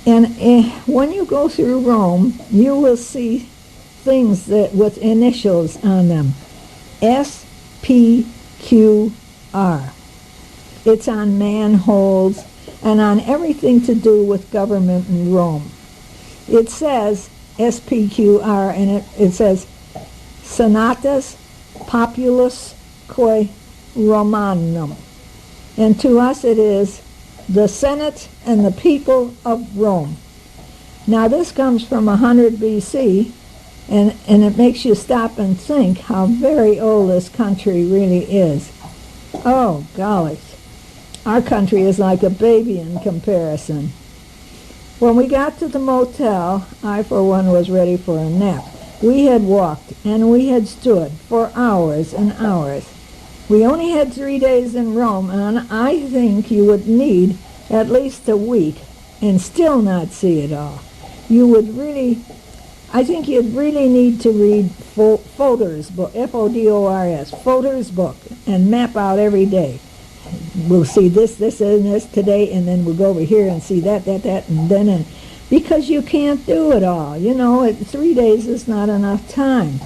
And when you go through Rome, you will see things that with initials on them. SPQR. It's on manholes and on everything to do with government in Rome. It says SPQR, and it says Senatus Populus Coi Romanum. And to us it is the Senate and the people of Rome. Now this comes from 100 BC, and it makes you stop and think how very old this country really is. Oh, golly. Our country is like a baby in comparison. When we got to the motel, I, for one, was ready for a nap. We had walked and we had stood for hours and hours. We only had 3 days in Rome, and I think you would need at least a week and still not see it all. You would really, I think you'd really need to read Fodor's book, F-O-D-O-R-S, Fodor's book, and map out every day. We'll see this, and this today, and then we'll go over here and see that, and then, and because you can't do it all. 3 days is not enough time.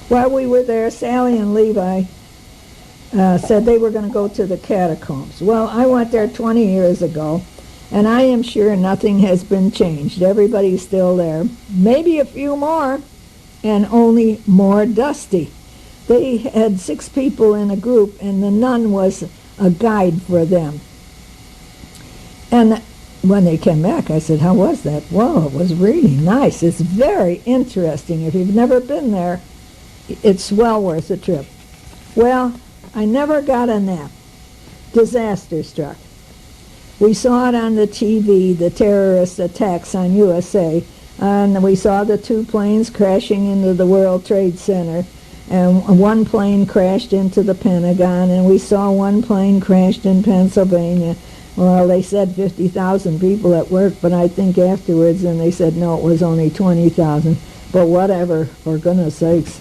While we were there, Sally and Levi said they were going to go to the catacombs. Well, I went there 20 years ago, and I am sure nothing has been changed. Everybody's still there. Maybe a few more, and only more dusty. They had 6 people in a group, and the nun was a guide for them. And when they came back, I said, how was that? Well, it was really nice. It's very interesting. If you've never been there, it's well worth a trip. Well, I never got a nap. Disaster struck. We saw it on the TV, the terrorist attacks on USA, and we saw the 2 planes crashing into the World Trade Center, and one plane crashed into the Pentagon, and we saw one plane crashed in Pennsylvania. Well, they said 50,000 people at work, but I think afterwards, and they said, no, it was only 20,000. But whatever, for goodness sakes.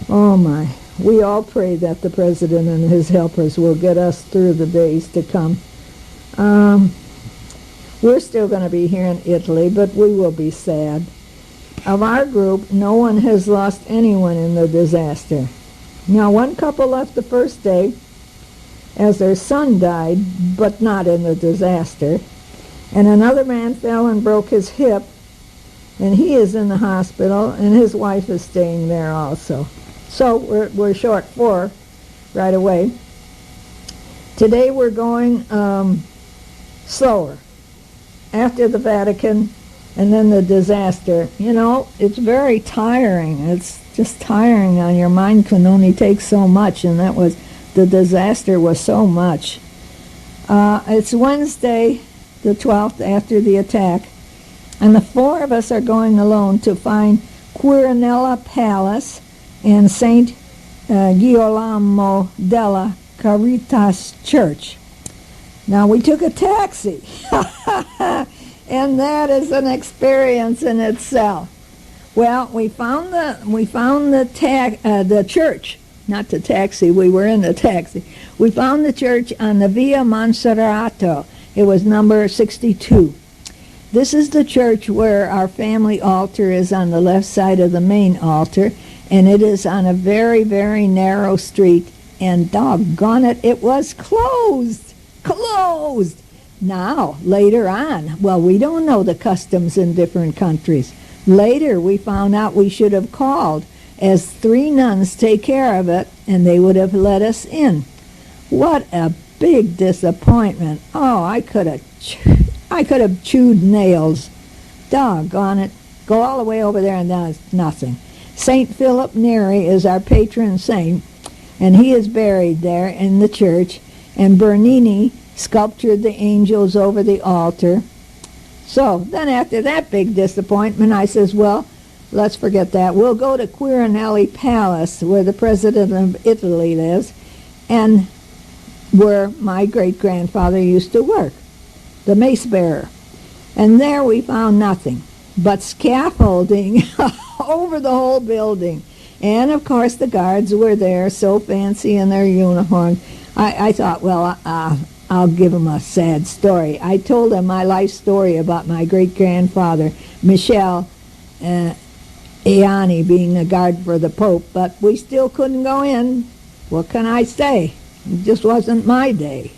Oh, my. We all pray that the president and his helpers will get us through the days to come. We're still going to be here in Italy, but we will be sad. Of our group, no one has lost anyone in the disaster. Now, one couple left the first day as their son died, but not in the disaster. And another man fell and broke his hip, and he is in the hospital, and his wife is staying there also. So we're short 4 right away. Today we're going slower. After the Vatican and then the disaster. It's very tiring. It's just tiring. Your mind can only take so much, and the disaster was so much. It's Wednesday, the 12th, after the attack, and the 4 of us are going alone to find Quirinella Palace and St. Girolamo della Caritas Church. Now, we took a taxi, and that is an experience in itself. Well, we found the church, not the taxi. We were in the taxi. We found the church on the Via Monserrato. It was number 62. This is the church where our family altar is on the left side of the main altar, and it is on a very, very narrow street, and doggone it, it was closed. Now, later on, well, we don't know the customs in different countries. Later, we found out we should have called, as 3 nuns take care of it, and they would have let us in. What a big disappointment. Oh, I could have chewed nails. Doggone it. Go all the way over there, and there's nothing. St. Philip Neri is our patron saint, and he is buried there in the church, and Bernini sculptured the angels over the altar. So then after that big disappointment, I says, well, let's forget that. We'll go to Quirinelli Palace, where the president of Italy lives, and where my great-grandfather used to work, the mace bearer. And there we found nothing but scaffolding over the whole building. And, of course, the guards were there, so fancy in their uniform. I thought, well, I'll give him a sad story. I told him my life story about my great-grandfather, Michel Iani, being a guard for the Pope, but we still couldn't go in. What can I say? It just wasn't my day.